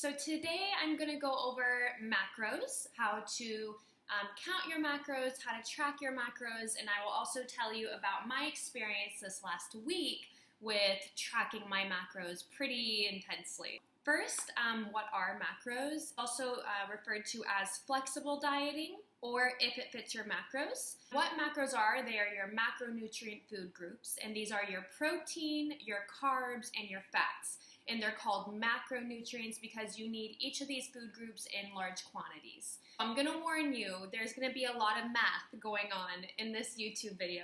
So today I'm going to go over macros, how to count your macros, how to track your macros, and I will also tell you about my experience this last week with tracking my macros pretty intensely. First, what are macros? Also referred to as flexible dieting, or if it fits your macros. What macros are, they are your macronutrient food groups, and these are your protein, your carbs, and your fats. And they're called macronutrients because you need each of these food groups in large quantities. I'm gonna warn you, there's gonna be a lot of math going on in this YouTube video.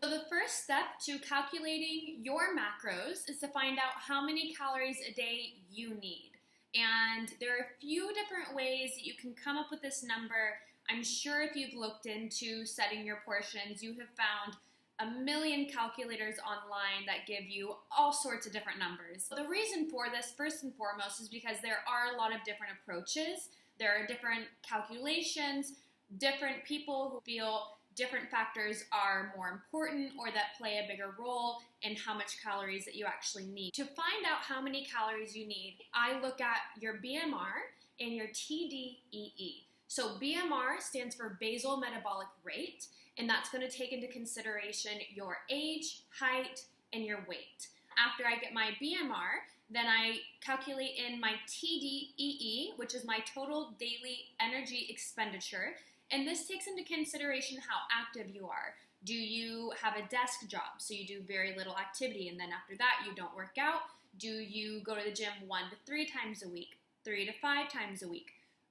So the first step to calculating your macros is to find out how many calories a day you need. And there are a few different ways that you can come up with this number. I'm sure if you've looked into setting your portions, you have found a million calculators online that give you all sorts of different numbers. The reason for this, first and foremost, is because there are a lot of different approaches. There are different calculations, different people who feel different factors are more important or that play a bigger role in how much calories that you actually need. To find out how many calories you need, I look at your BMR and your TDEE. So BMR stands for basal metabolic rate, and that's going to take into consideration your age, height, and your weight. After I get my BMR, then I calculate in my TDEE, which is my total daily energy expenditure, and this takes into consideration how active you are. Do you have a desk job, so you do very little activity, and then after that you don't work out? Do you go to the gym 1 to 3 times a week, 3 to 5 times a week?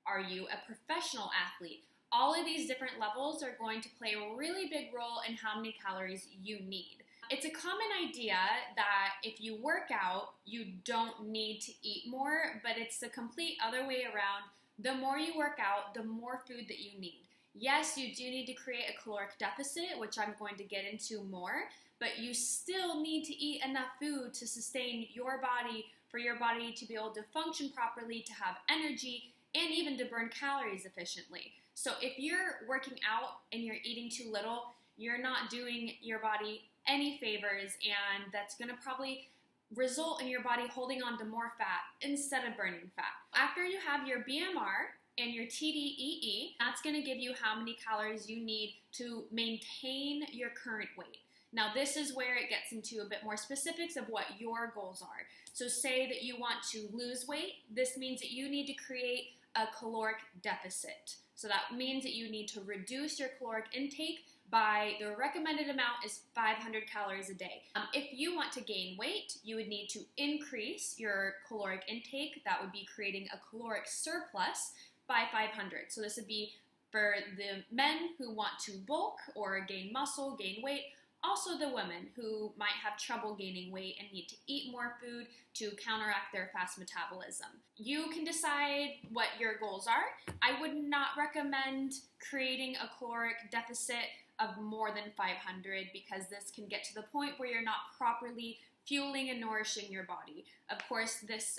Are you a professional athlete? All of these different levels are going to play a really big role in how many calories you need. It's a common idea that if you work out, you don't need to eat more, but it's the complete other way around. The more you work out, the more food that you need. Yes, you do need to create a caloric deficit, which I'm going to get into more, but you still need to eat enough food to sustain your body, for your body to be able to function properly, to have energy, and even to burn calories efficiently. So if you're working out and you're eating too little, you're not doing your body any favors, and that's going to probably result in your body holding on to more fat instead of burning fat. After you have your BMR and your TDEE, that's going to give you how many calories you need to maintain your current weight. Now this is where it gets into a bit more specifics of what your goals are. So say that you want to lose weight, this means that you need to create a caloric deficit. So that means that you need to reduce your caloric intake by, the recommended amount is 500 calories a day. If you want to gain weight, you would need to increase your caloric intake. That would be creating a caloric surplus by 500. So this would be for the men who want to bulk or gain muscle, gain weight. Also the women who might have trouble gaining weight and need to eat more food to counteract their fast metabolism. You can decide what your goals are. I would not recommend creating a caloric deficit of more than 500 because this can get to the point where you're not properly fueling and nourishing your body. Of course, this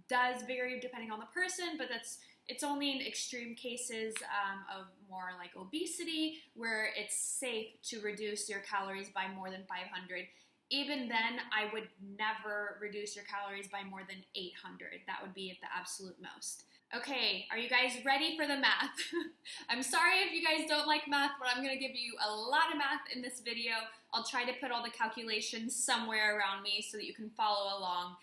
does vary depending on the person, but it's only in extreme cases of more like obesity where it's safe to reduce your calories by more than 500. Even then, I would never reduce your calories by more than 800. That would be at the absolute most. Okay, are you guys ready for the math? I'm sorry if you guys don't like math, but I'm going to give you a lot of math in this video. I'll try to put all the calculations somewhere around me so that you can follow along.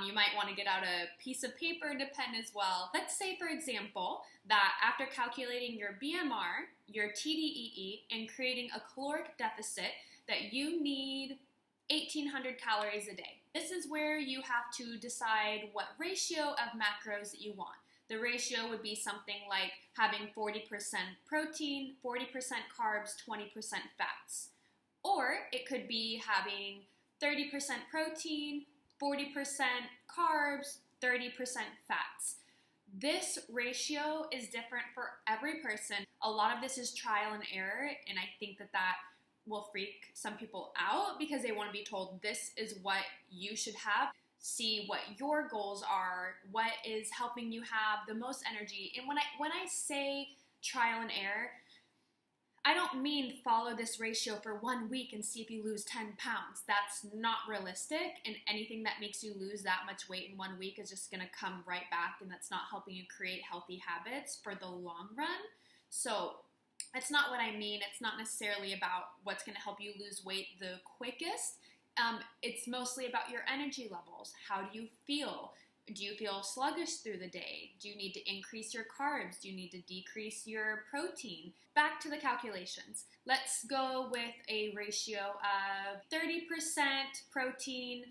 You might want to get out a piece of paper and a pen as well. Let's say, for example, that after calculating your BMR, your TDEE, and creating a caloric deficit, that you need 1,800 calories a day. This is where you have to decide what ratio of macros that you want. The ratio would be something like having 40% protein, 40% carbs, 20% fats. Or it could be having 30% protein, 40% carbs, 30% fats. This ratio is different for every person. A lot of this is trial and error, and I think that will freak some people out because they want to be told this is what you should have. See what your goals are, what is helping you have the most energy. And when I say trial and error, I don't mean follow this ratio for 1 week and see if you lose 10 pounds. That's not realistic, and anything that makes you lose that much weight in 1 week is just gonna come right back, and that's not helping you create healthy habits for the long run. So that's not what I mean. It's not necessarily about what's gonna help you lose weight the quickest. It's mostly about your energy levels. How do you feel? Do you feel sluggish through the day? Do you need to increase your carbs? Do you need to decrease your protein? Back to the calculations. Let's go with a ratio of 30% protein,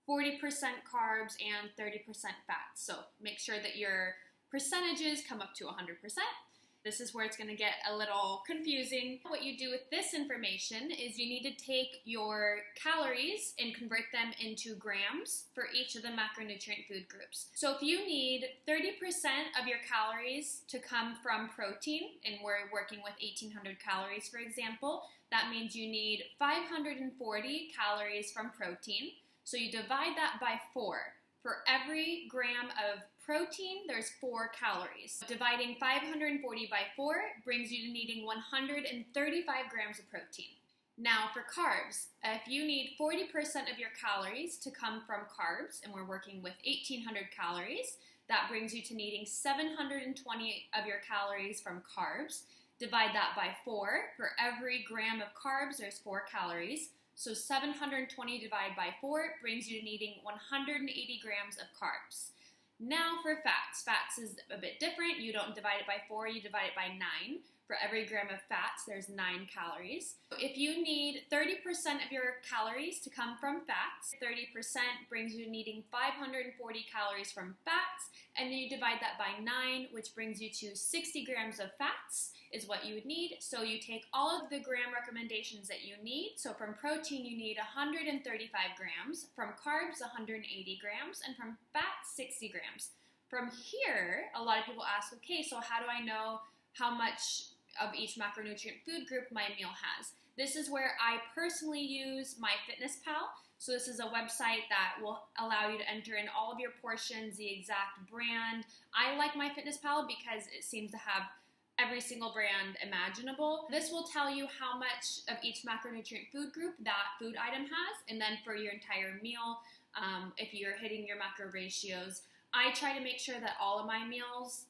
40% carbs, and 30% fat. So make sure that your percentages come up to 100%. This is where it's going to get a little confusing. What you do with this information is you need to take your calories and convert them into grams for each of the macronutrient food groups. So if you need 30% of your calories to come from protein, and we're working with 1800 calories for example, that means you need 540 calories from protein. So you divide that by 4. For every gram of protein, there's 4 calories. Dividing 540 by 4 brings you to needing 135 grams of protein. Now for carbs, if you need 40% of your calories to come from carbs, and we're working with 1800 calories, that brings you to needing 720 of your calories from carbs. Divide that by 4. For every gram of carbs, there's 4 calories. So 720 divided by 4 brings you to needing 180 grams of carbs. Now for fats. Fats is a bit different. You don't divide it by 4, you divide it by 9. For every gram of fats, there's 9 calories. If you need 30% of your calories to come from fats, 30% brings you to needing 540 calories from fats, and then you divide that by 9, which brings you to 60 grams of fats is what you would need. So you take all of the gram recommendations that you need. So from protein, you need 135 grams, from carbs, 180 grams, and from fat, 60 grams. From here, a lot of people ask, okay, so how do I know how much of each macronutrient food group my meal has? This is where I personally use MyFitnessPal. So this is a website that will allow you to enter in all of your portions, the exact brand. I like MyFitnessPal because it seems to have every single brand imaginable. This will tell you how much of each macronutrient food group that food item has, and then for your entire meal, if you're hitting your macro ratios, I try to make sure that all of my meals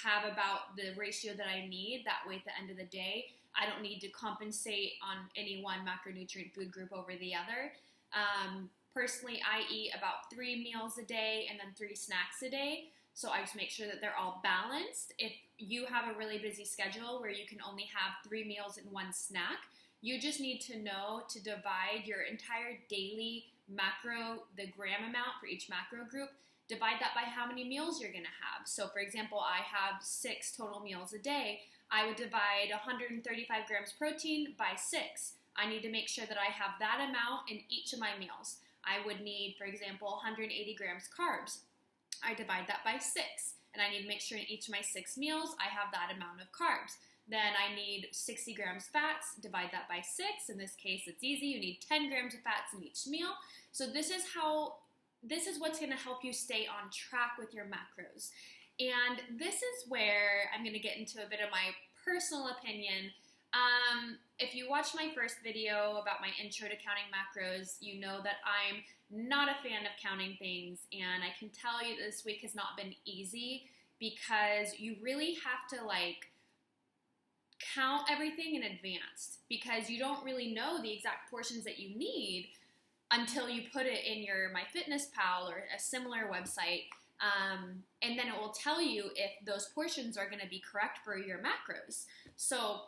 have about the ratio that I need. That way at the end of the day, I don't need to compensate on any one macronutrient food group over the other. Personally, I eat about 3 meals a day and then 3 snacks a day. So I just make sure that they're all balanced. If you have a really busy schedule where you can only have 3 meals and 1 snack, you just need to know to divide your entire daily macro, the gram amount for each macro group, divide that by how many meals you're going to have. So for example, I have 6 total meals a day. I would divide 135 grams protein by 6. I need to make sure that I have that amount in each of my meals. I would need, for example, 180 grams carbs. I divide that by 6, and I need to make sure in each of my 6 meals I have that amount of carbs. Then I need 60 grams fats, divide that by 6. In this case, it's easy. You need 10 grams of fats in each meal. So this is what's going to help you stay on track with your macros. And this is where I'm going to get into a bit of my personal opinion. If you watched my first video about my intro to counting macros, you know that I'm not a fan of counting things, and I can tell you this week has not been easy because you really have to count everything in advance, because you don't really know the exact portions that you need until you put it in your MyFitnessPal or a similar website, and then it will tell you if those portions are going to be correct for your macros. So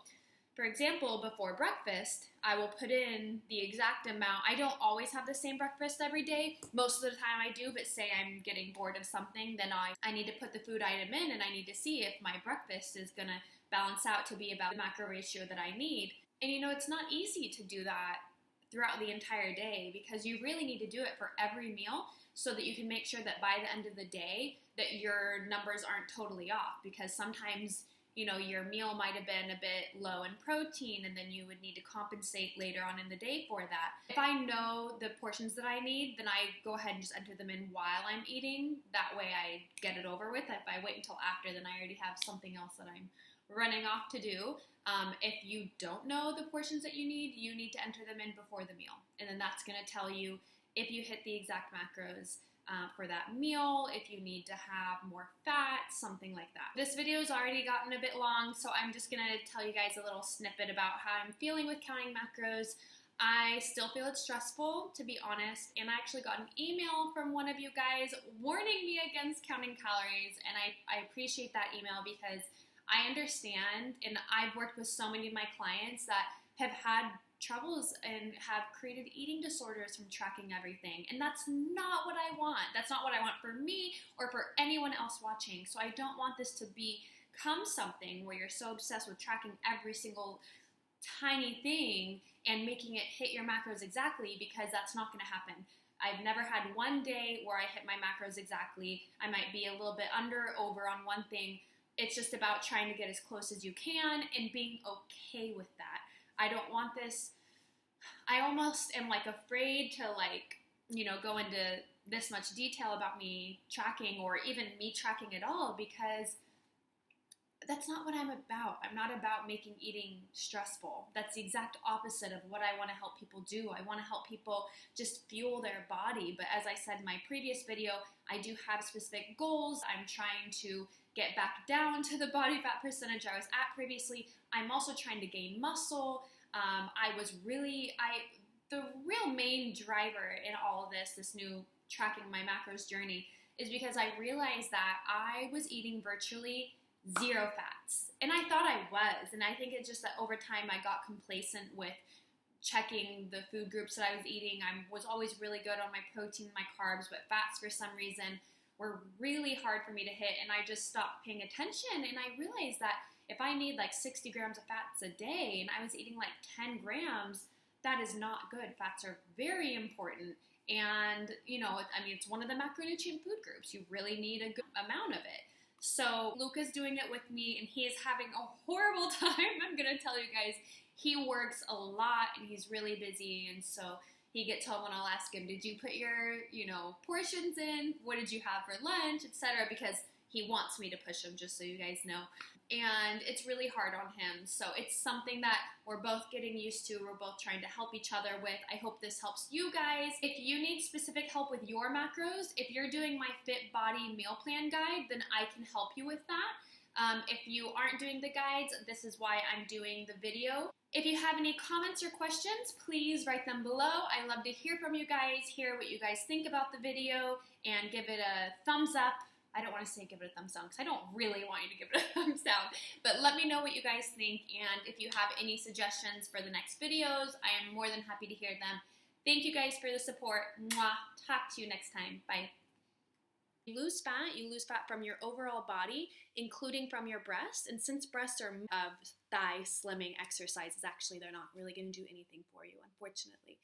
for example, before breakfast, I will put in the exact amount. I don't always have the same breakfast every day. Most of the time I do, but say I'm getting bored of something, then I need to put the food item in, and I need to see if my breakfast is going to balance out to be about the macro ratio that I need. And it's not easy to do that throughout the entire day, because you really need to do it for every meal so that you can make sure that by the end of the day that your numbers aren't totally off, because sometimes your meal might have been a bit low in protein, and then you would need to compensate later on in the day for that. If I know the portions that I need, then I go ahead and just enter them in while I'm eating. That way I get it over with. If I wait until after, then I already have something else that I'm running off to do. If you don't know the portions that you need to enter them in before the meal. And then that's going to tell you if you hit the exact macros for that meal, if you need to have more fat, something like that. This video's already gotten a bit long, so I'm just going to tell you guys a little snippet about how I'm feeling with counting macros. I still feel it's stressful, to be honest, and I actually got an email from one of you guys warning me against counting calories, and I appreciate that email because I understand, and I've worked with so many of my clients that have had troubles and have created eating disorders from tracking everything, and that's not what I want. That's not what I want for me or for anyone else watching. So I don't want this to become something where you're so obsessed with tracking every single tiny thing and making it hit your macros exactly, because that's not going to happen. I've never had one day where I hit my macros exactly. I might be a little bit under or over on one thing. It's just about trying to get as close as you can and being okay with that. I don't want this. I almost am like afraid to go into this much detail about me tracking or even me tracking at all, because that's not what I'm about. I'm not about making eating stressful. That's the exact opposite of what I want to help people do. I want to help people just fuel their body. But as I said in my previous video, I do have specific goals. I'm trying to get back down to the body fat percentage I was at previously. I'm also trying to gain muscle. The real main driver in all of this new tracking my macros journey, is because I realized that I was eating virtually zero fats. And I thought I was. And I think it's just that over time I got complacent with checking the food groups that I was eating. I was always really good on my protein, my carbs, but fats for some reason were really hard for me to hit. And I just stopped paying attention. And I realized that if I need like 60 grams of fats a day and I was eating like 10 grams, that is not good. Fats are very important. And, it's one of the macronutrient food groups. You really need a good amount of it. So Luca's doing it with me, and he is having a horrible time. I'm going to tell you guys, he works a lot, and he's really busy, and so he gets home and I'll ask him, did you put your, portions in? What did you have for lunch, etc., because he wants me to push him, just so you guys know. And it's really hard on him. So it's something that we're both getting used to. We're both trying to help each other with. I hope this helps you guys. If you need specific help with your macros, if you're doing my Fit Body meal plan guide, then I can help you with that. If you aren't doing the guides, this is why I'm doing the video. If you have any comments or questions, please write them below. I love to hear from you guys, hear what you guys think about the video, and give it a thumbs up. I don't want to say give it a thumbs down because I don't really want you to give it a thumbs down. But let me know what you guys think, and if you have any suggestions for the next videos, I am more than happy to hear them. Thank you guys for the support. Mwah. Talk to you next time. Bye. You lose fat from your overall body, including from your breasts. And since breasts are thigh slimming exercises, actually they're not really going to do anything for you, unfortunately.